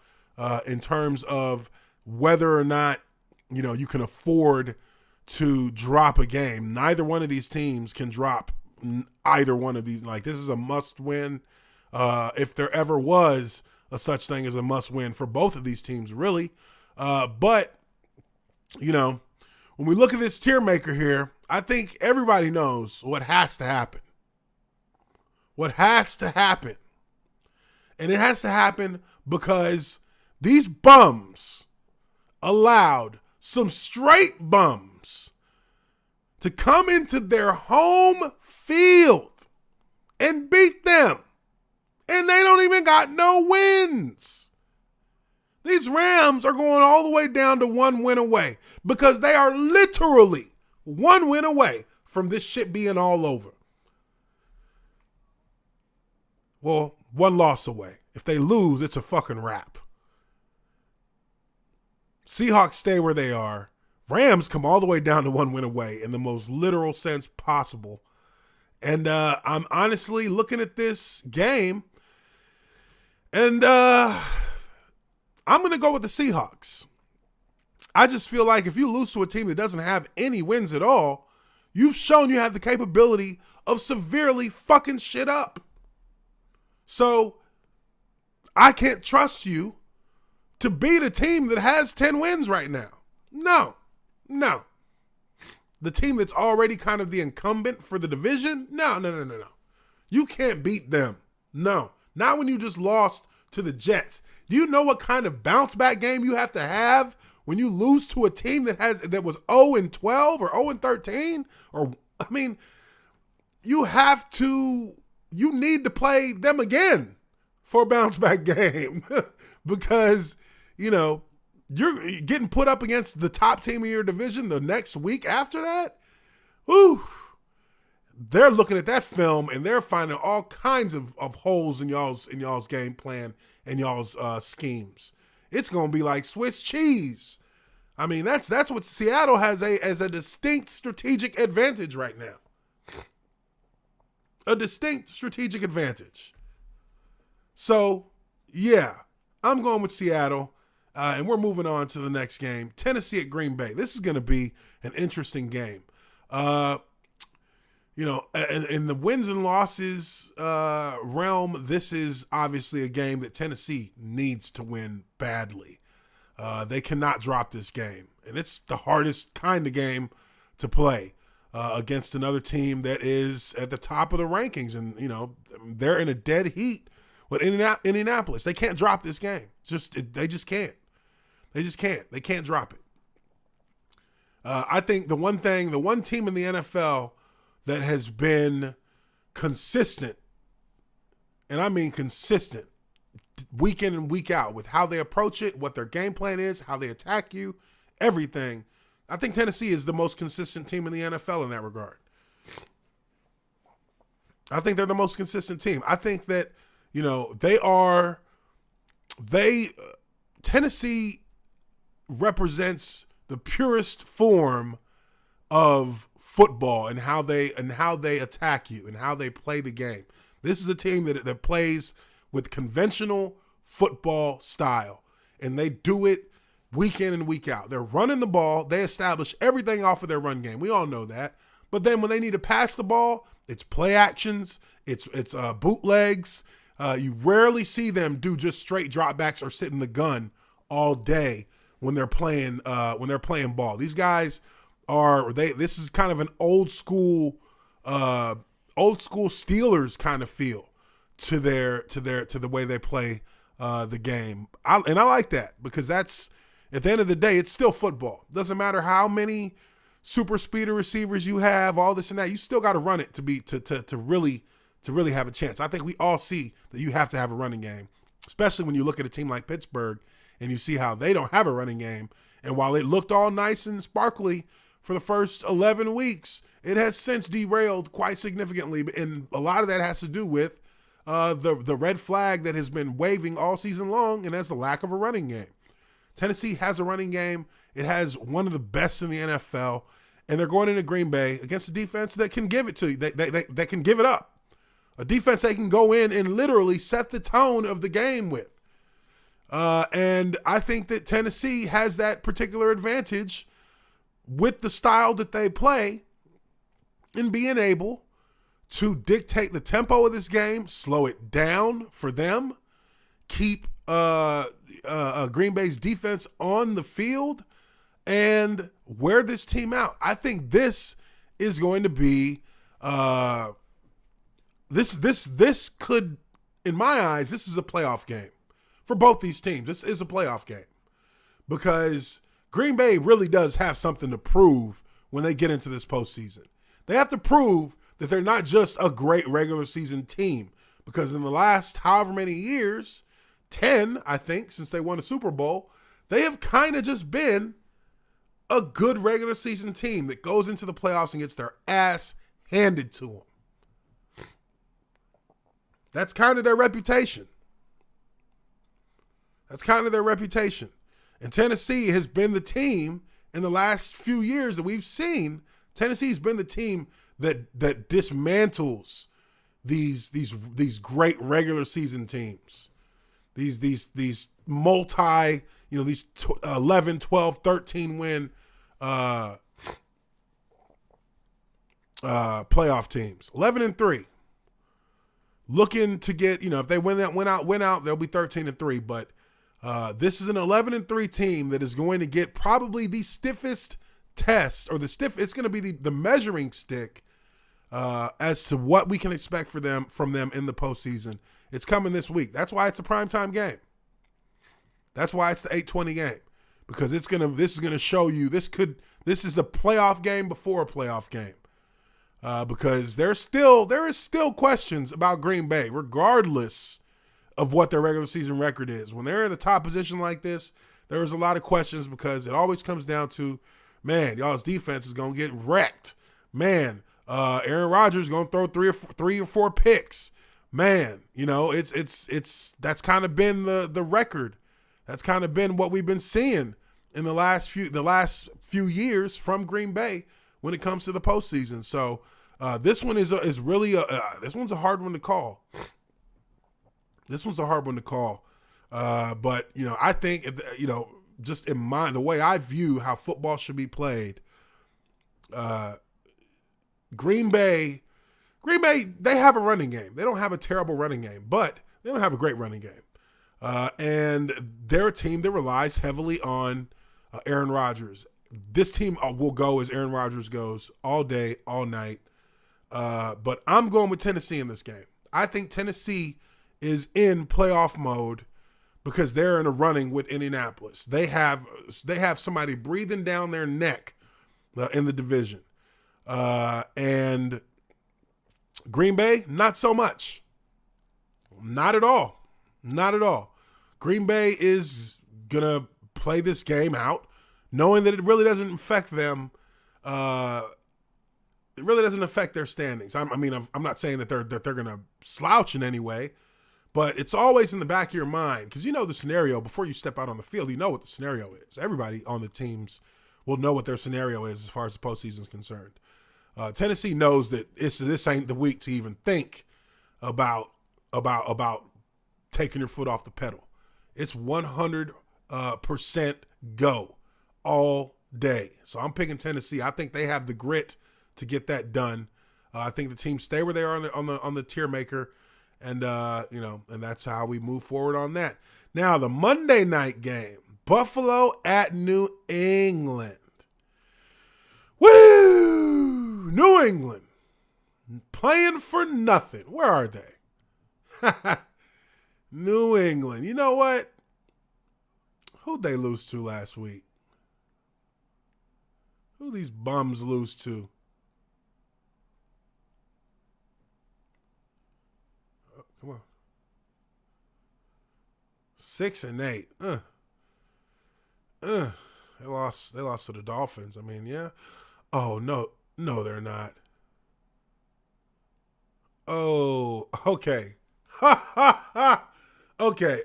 Speaker 1: in terms of whether or not you can afford to drop a game. Neither one of these teams can drop either one of these. Like, this is a must win. If there ever was a such thing as a must win for both of these teams, really. But when we look at this tier maker here, I think everybody knows what has to happen. What has to happen. And it has to happen because these bums allowed some straight bums to come into their home field and beat them. And they don't even got no wins. These Rams are going all the way down to 1 win away because they are literally 1 win away from this shit being all over. Well, 1 loss away. If they lose, it's a fucking wrap. Seahawks stay where they are. Rams come all the way down to 1 win away in the most literal sense possible. And I'm honestly looking at this game, and I'm going to go with the Seahawks. I just feel like if you lose to a team that doesn't have any wins at all, you've shown you have the capability of severely fucking shit up. So I can't trust you to beat a team that has 10 wins right now. No. The team that's already kind of the incumbent for the division? No. You can't beat them. No. Not when you just lost to the Jets. Do you know what kind of bounce back game you have to have when you lose to a team that was 0-12 or 0-13? Or, I mean, you need to play them again for a bounce back game because, you're getting put up against the top team of your division the next week after that. Whew. They're looking at that film and they're finding all kinds of holes in y'all's game plan and y'all's schemes. It's going to be like Swiss cheese. I mean, that's what Seattle has as a distinct strategic advantage right now. A distinct strategic advantage. So, yeah, I'm going with Seattle. And we're moving on to the next game. Tennessee at Green Bay. This is going to be an interesting game. In the wins and losses realm, this is obviously a game that Tennessee needs to win badly. They cannot drop this game. And it's the hardest kind of game to play against another team that is at the top of the rankings. And, they're in a dead heat with Indianapolis. They can't drop this game. They just can't. They just can't. They can't drop it. I think the one team in the NFL that has been consistent, and I mean consistent, week in and week out with how they approach it, what their game plan is, how they attack you, everything. I think Tennessee is the most consistent team in the NFL in that regard. I think they're the most consistent team. I think that, Tennessee represents the purest form of football and how they attack you and how they play the game. This is a team that plays with conventional football style, and they do it week in and week out. They're running the ball. They establish everything off of their run game. We all know that. But then when they need to pass the ball, it's play actions, it's bootlegs. You rarely see them do just straight dropbacks or sit in the gun all day when they're playing ball. These guys this is kind of an old school Steelers kind of feel to the way they play the game. I like that because that's, at the end of the day, it's still football. Doesn't matter how many super speeder receivers you have, all this and that. You still got to run it to really have a chance. I think we all see that you have to have a running game, especially when you look at a team like Pittsburgh and you see how they don't have a running game. And while it looked all nice and sparkly for the first 11 weeks, it has since derailed quite significantly. And a lot of that has to do with the red flag that has been waving all season long, and that's the lack of a running game. Tennessee has a running game. It has one of the best in the NFL, and they're going into Green Bay against a defense that can give it to you. They can give it up. A defense they can go in and literally set the tone of the game with. And I think that Tennessee has that particular advantage with the style that they play in being able to dictate the tempo of this game, slow it down for them, keep Green Bay's defense on the field, and wear this team out. I think this is going to be this could, in my eyes, this is a playoff game for both these teams. This is a playoff game because Green Bay really does have something to prove when they get into this postseason. They have to prove that they're not just a great regular season team, because in the last however many years, 10, I think, since they won a Super Bowl, they have kind of just been a good regular season team that goes into the playoffs and gets their ass handed to them. That's kind of their reputation. And Tennessee has been the team in the last few years that we've seen. Tennessee's been the team that dismantles these great regular season teams. These multi, these 11, 12, 13 win playoff teams. 11-3. Looking to get, if they win out, they'll be 13-3. But this is an 11-3 team that is going to get probably the stiffest test, or it's going to be the measuring stick as to what we can expect from them in the postseason. It's coming this week. That's why it's a primetime game. That's why it's the 8:20 game, because this is gonna show you this is a playoff game before a playoff game, because there is still questions about Green Bay, regardless of what their regular season record is. When they're in the top position like this, there is a lot of questions, because it always comes down to, man, y'all's defense is gonna get wrecked. Man, Aaron Rodgers is gonna throw three or four picks. Man, it's that's kind of been the record. That's kind of been what we've been seeing in the last few years from Green Bay when it comes to the postseason. So this one is really this one's a hard one to call. This one's a hard one to call. But, I think, just in mind, the way I view how football should be played, Green Bay, they have a running game. They don't have a terrible running game, but they don't have a great running game. And they're a team that relies heavily on Aaron Rodgers. This team will go as Aaron Rodgers goes all day, all night. But I'm going with Tennessee in this game. I think Tennessee is in playoff mode because they're in a running with Indianapolis. They have somebody breathing down their neck in the division. And Green Bay, not so much. Not at all. Not at all. Green Bay is going to play this game out, knowing that it really doesn't affect them. It really doesn't affect their standings. I'm not saying that they're going to slouch in any way, but it's always in the back of your mind because you know the scenario before you step out on the field. You know what the scenario is. Everybody on the teams will know what their scenario is as far as the postseason is concerned. Tennessee knows that this ain't the week to even think about taking your foot off the pedal. It's 100% go all day. So I'm picking Tennessee. I think they have the grit to get that done. I think the team stay where they are on the Tiermaker, and and that's how we move forward on that. Now the Monday night game, Buffalo at New England. Woo! New England playing for nothing. Where are they? New England. You know what? Who'd they lose to last week? Who these bums lose to? Oh, come on. 6-8. They lost to the Dolphins. I mean, yeah. Oh, no, they're not. Oh, okay. Ha, ha, ha. Okay.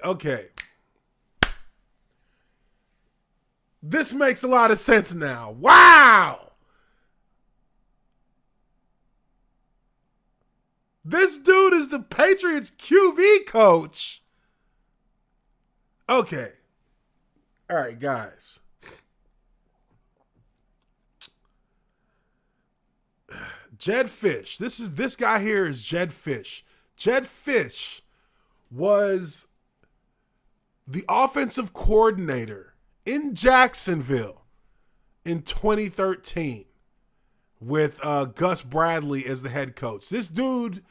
Speaker 1: This makes a lot of sense now. Wow. This dude is the Patriots QB coach. Okay. All right, guys. Jed Fish. This guy here is Jed Fish. Jed Fish was the offensive coordinator in Jacksonville in 2013 with Gus Bradley as the head coach. This dude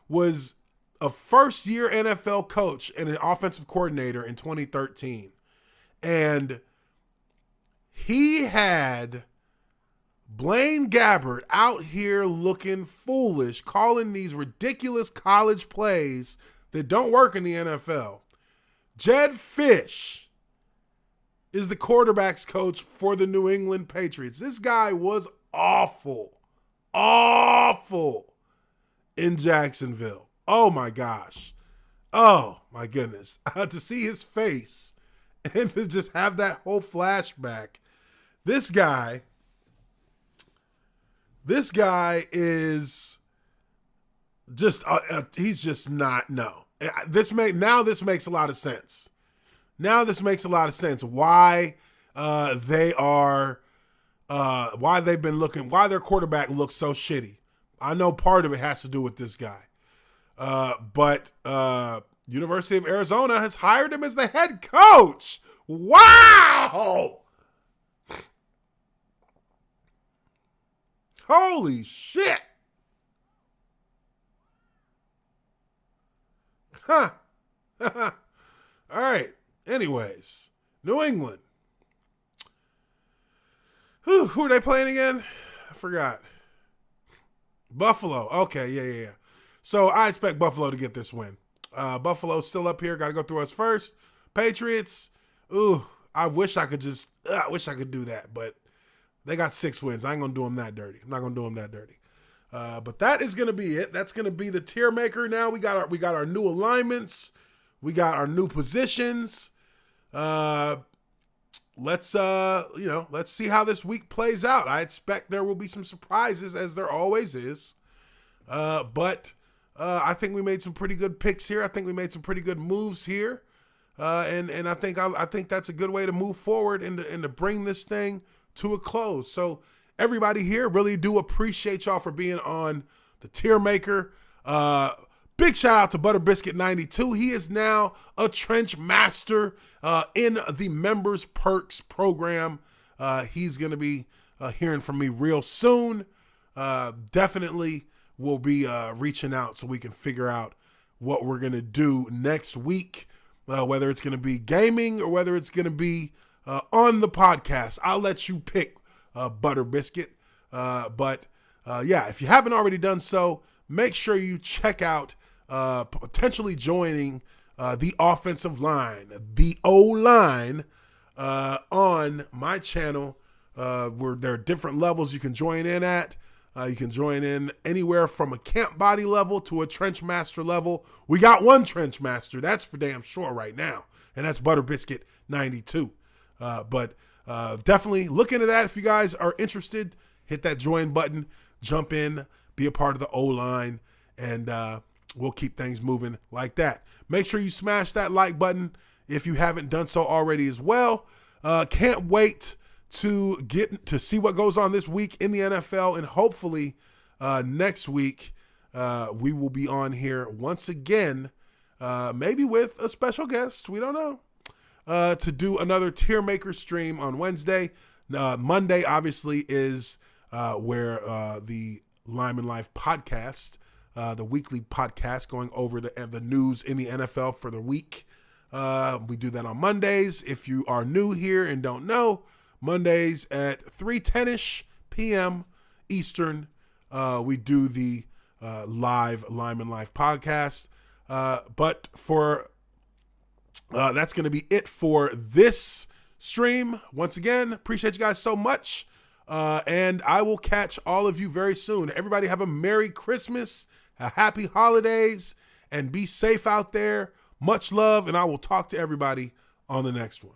Speaker 1: was a first-year NFL coach and an offensive coordinator in 2013. And he had Blaine Gabbert out here looking foolish, calling these ridiculous college plays that don't work in the NFL. Jed Fish is the quarterback's coach for the New England Patriots. This guy was awful in Jacksonville. Oh my gosh. Oh my goodness. To see his face and to just have that whole flashback. This guy is just, he's just not, no. This makes a lot of sense. Now this makes a lot of sense why why their quarterback looks so shitty. I know part of it has to do with this guy. But University of Arizona has hired him as the head coach. Wow! Holy shit! Huh. All right. Anyways, New England. Who are they playing again? I forgot. Buffalo. Okay, yeah. So I expect Buffalo to get this win. Buffalo's still up here. Got to go through us first. Patriots. I wish I could do that, but they got 6 wins. I ain't going to do them that dirty. I'm not going to do them that dirty. But that is going to be it. That's going to be the Tiermaker now. We got our new alignments. We got our new positions. Let's see how this week plays out. I expect there will be some surprises, as there always is. But I think we made some pretty good picks here. I think we made some pretty good moves here. And I think that's a good way to move forward and to bring this thing to a close. So everybody here, really do appreciate y'all for being on the Tiermaker. Big shout out to Butter Biscuit 92. He is now a trench master in the Members Perks program. He's going to be hearing from me real soon. Definitely will be reaching out so we can figure out what we're going to do next week, whether it's going to be gaming or whether it's going to be on the podcast. I'll let you pick, Butter Biscuit. But if you haven't already done so, make sure you check out potentially joining the offensive line, the O-line, on my channel, where there are different levels you can join in at. You can join in anywhere from a camp body level to a trench master level. We got one trench master, that's for damn sure right now, and that's Butter Biscuit 92. But definitely look into that if you guys are interested. Hit that join button, jump in, be a part of the O-line, and we'll keep things moving like that. Make sure you smash that like button if you haven't done so already as well. Can't wait to get to see what goes on this week in the NFL, and hopefully next week we will be on here once again, maybe with a special guest, we don't know, to do another Tiermaker stream on Wednesday. Monday obviously is where the Lineman Life podcast, the weekly podcast going over the news in the NFL for the week. We do that on Mondays. If you are new here and don't know, Mondays at 3:10ish p.m. Eastern, we do the live Lineman Life podcast. But for that's going to be it for this stream. Once again, appreciate you guys so much. And I will catch all of you very soon. Everybody have a Merry Christmas, a Happy Holidays, and be safe out there. Much love, and I will talk to everybody on the next one.